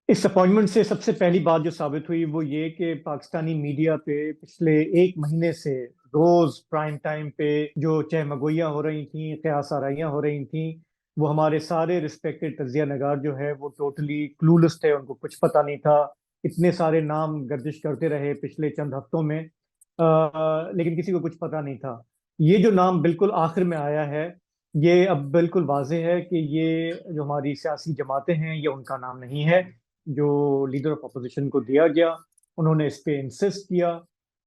इस अपॉइंटमेंट से सबसे पहली बात जो साबित हुई वो ये कि पाकिस्तानी मीडिया पे पिछले एक महीने से रोज प्राइम टाइम पे जो चहमगोइयाँ हो रही थी, क़यास आराइयाँ हो रही थी, वो हमारे सारे रिस्पेक्टेड तज्जिया नगार जो है वो टोटली क्लूलेस थे, उनको कुछ पता नहीं था। इतने सारे नाम गर्दिश करते रहे पिछले चंद हफ्तों में, लेकिन किसी को कुछ पता नहीं था। ये जो नाम बिल्कुल आखिर में आया है, ये अब बिल्कुल वाज़ेह है कि ये जो हमारी सियासी जमातें हैं ये उनका नाम नहीं है जो लीडर ऑफ अपोजिशन को दिया गया। उन्होंने इस पे इंसिस्ट किया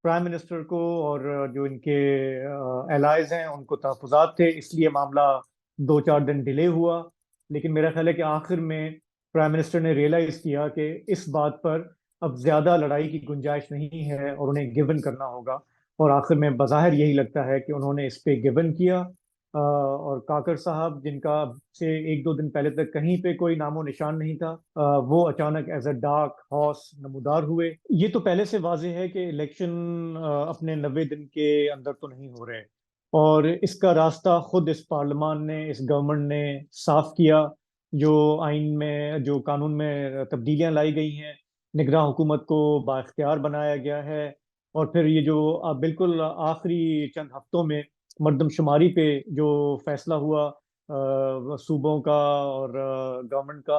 प्राइम मिनिस्टर को, और जो इनके एलाइज हैं उनको तहफुज़ात थे, इसलिए मामला 2-4 दिन डिले हुआ। लेकिन मेरा ख्याल है कि आखिर में प्राइम मिनिस्टर ने रियलाइज किया कि इस बात पर अब ज्यादा लड़ाई की गुंजाइश नहीं है और उन्हें गिवन करना होगा। और आखिर में बज़ाहिर यही लगता है कि उन्होंने इस पे गिवन किया। और काकर साहब, जिनका से 1-2 दिन पहले तक कहीं पे कोई नामो निशान नहीं था, वो अचानक एज अ डार्क हॉर्स नमूदार हुए। ये तो पहले से वाज़ेह है कि इलेक्शन अपने 90 दिन के अंदर तो नहीं हो रहे, और इसका रास्ता खुद इस पार्लियामान ने, इस गवर्नमेंट ने साफ किया। जो आइन में, जो कानून में तब्दीलियां लाई गई हैं, निगरान हुकूमत को बाइख्तियार बनाया गया है। और फिर ये जो बिल्कुल आखिरी चंद हफ्तों में मर्दमशुमारी पे जो फैसला हुआ सूबों का और गवर्नमेंट का,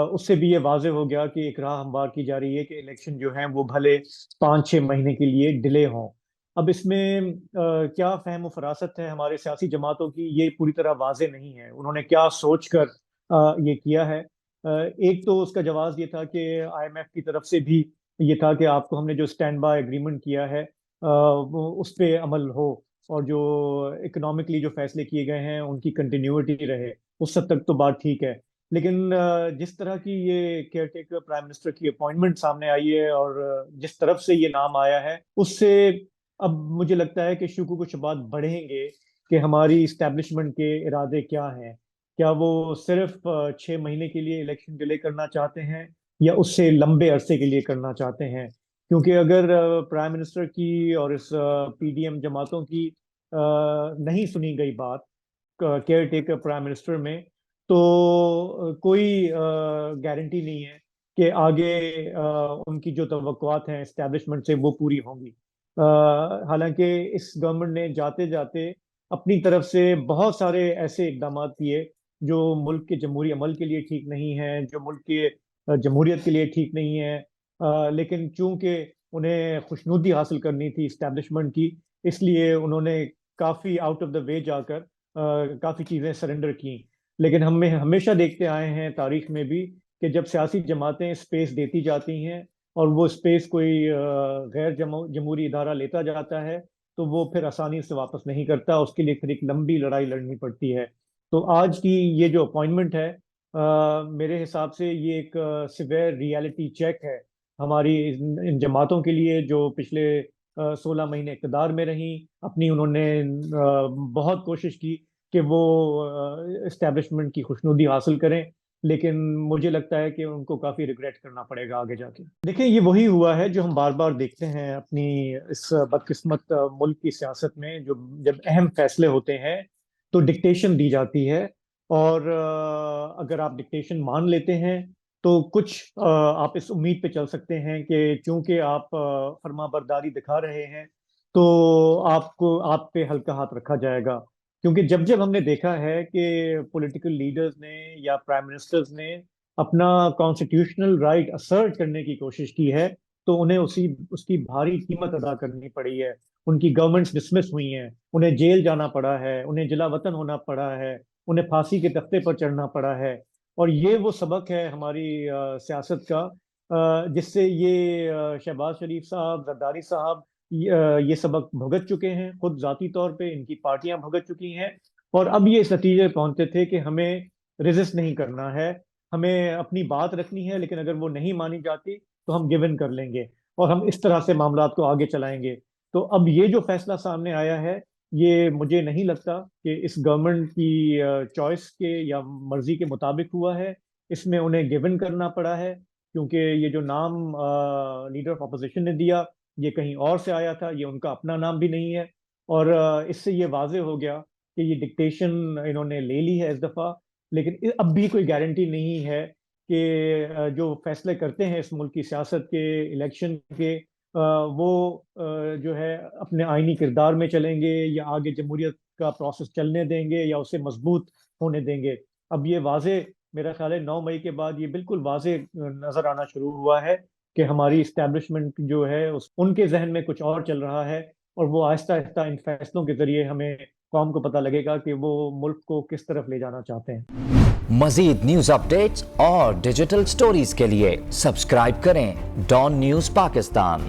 उससे भी ये वाज़ेह हो गया कि एक राह हमवार की जा रही है कि इलेक्शन जो हैं वो भले 5-6 महीने के लिए डिले हों। अब इसमें क्या फहम फरासत है हमारे सियासी जमातों की, ये पूरी तरह वाज़ेह नहीं है उन्होंने क्या सोच कर ये किया है। एक तो उसका जवाब ये था कि IMF की तरफ से भी ये था कि आपको हमने जो स्टैंड बाय एग्रीमेंट किया है वो उस पे अमल हो, और जो इकोनॉमिकली जो फैसले किए गए हैं उनकी कंटिन्यूटी रहे। उस हद तक तो बात ठीक है। लेकिन जिस तरह की ये केयर टेकर प्राइम मिनिस्टर की अपॉइंटमेंट सामने आई है, और जिस तरफ से ये नाम आया है, उससे अब मुझे लगता है कि शुकूक व शुबात बढ़ेंगे कि हमारी इस्टेब्लिशमेंट के इरादे क्या हैं। क्या वो सिर्फ 6 महीने के लिए इलेक्शन डिले करना चाहते हैं, या उससे लंबे अरसे के लिए करना चाहते हैं? क्योंकि अगर प्राइम मिनिस्टर की और इस PDM जमातों की नहीं सुनी गई बात केयर टेकर प्राइम मिनिस्टर में, तो कोई गारंटी नहीं है कि आगे उनकी जो तवक्कुआत हैं एस्टेब्लिशमेंट से वो पूरी होंगी। हालांकि इस गवर्नमेंट ने जाते जाते अपनी तरफ से बहुत सारे ऐसे इकदाम किए जो मुल्क के जमहूरी अमल के लिए ठीक नहीं है, जो मुल्क के जमहूरियत के लिए ठीक नहीं है। लेकिन चूंकि उन्हें खुशनुदी हासिल करनी थी इस्टेब्लिशमेंट की, इसलिए उन्होंने काफ़ी आउट ऑफ द वे जाकर काफ़ी चीज़ें सरेंडर की। लेकिन हमें हमेशा देखते आए हैं तारीख में भी कि जब सियासी जमातें स्पेस देती जाती हैं और वो स्पेस कोई गैर जमहूरी इदारा लेता जाता है, तो वो फिर आसानी से वापस नहीं करता, उसके लिए फिर एक लंबी लड़ाई लड़नी पड़ती है। तो आज की ये जो अपॉइंटमेंट है, मेरे हिसाब से ये एक सिवियर रियलिटी चेक है हमारी इन जमातों के लिए जो पिछले 16 महीने इक़्तिदार में रहीं। अपनी उन्होंने बहुत कोशिश की कि वो इस्टेब्लिशमेंट की खुशनुदी हासिल करें, लेकिन मुझे लगता है कि उनको काफ़ी रिग्रेट करना पड़ेगा आगे जाके। देखिए, ये वही हुआ है जो हम बार बार देखते हैं अपनी इस बदकिस्मत मुल्क की सियासत में, जो जब अहम फैसले होते हैं तो डिक्टेशन दी जाती है। और अगर आप डिक्टेशन मान लेते हैं तो कुछ आप इस उम्मीद पे चल सकते हैं कि चूंकि आप फर्माबरदारी दिखा रहे हैं तो आपको, आप पे हल्का हाथ रखा जाएगा। क्योंकि जब जब हमने देखा है कि पॉलिटिकल लीडर्स ने या प्राइम मिनिस्टर्स ने अपना कॉन्स्टिट्यूशनल राइट असर्ट करने की कोशिश की है, तो उन्हें उसी उसकी भारी कीमत अदा करनी पड़ी है। उनकी गवर्नमेंट्स डिसमिस हुई हैं, उन्हें जेल जाना पड़ा है, उन्हें जिला वतन होना पड़ा है, उन्हें फांसी के तख्ते पर चढ़ना पड़ा है। और ये वो सबक है हमारी सियासत का, जिससे ये शहबाज शरीफ साहब, जरदारी साहब ये सबक भुगत चुके हैं, खुद जाती तौर पे इनकी पार्टियां भुगत चुकी हैं। और अब ये इस नतीजे पे पहुंचते थे कि हमें रेजिस्ट नहीं करना है, हमें अपनी बात रखनी है, लेकिन अगर वो नहीं मानी जाती तो हम गिव इन कर लेंगे और हम इस तरह से मामलात को आगे चलाएंगे। तो अब ये जो फैसला सामने आया है, ये मुझे नहीं लगता कि इस गवर्नमेंट की चॉइस के या मर्जी के मुताबिक हुआ है। इसमें उन्हें गिव इन करना पड़ा है, क्योंकि ये जो नाम लीडर ऑफ अपोजिशन ने दिया ये कहीं और से आया था, ये उनका अपना नाम भी नहीं है। और इससे ये वाज़ेह हो गया कि ये डिक्टेशन इन्होंने ले ली है इस दफ़ा। लेकिन अब भी कोई गारंटी नहीं है کہ جو فیصلے کرتے ہیں اس ملک کی سیاست کے، الیکشن کے، وہ جو ہے اپنے آئینی کردار میں چلیں گے یا آگے جمہوریت کا پروسیس چلنے دیں گے یا اسے مضبوط ہونے دیں گے. اب یہ واضح میرا خیال ہے 9 مئی کے بعد یہ بالکل واضح نظر آنا شروع ہوا ہے کہ ہماری اسٹیبلشمنٹ جو ہے ان کے ذہن میں کچھ اور چل رہا ہے، اور وہ آہستہ آہستہ ان فیصلوں کے ذریعے ہمیں قوم کو پتہ لگے گا کہ وہ ملک کو کس طرف لے جانا چاہتے ہیں. مزید نیوز اپڈیٹس اور ڈیجیٹل سٹوریز کے لیے سبسکرائب کریں ڈان نیوز پاکستان.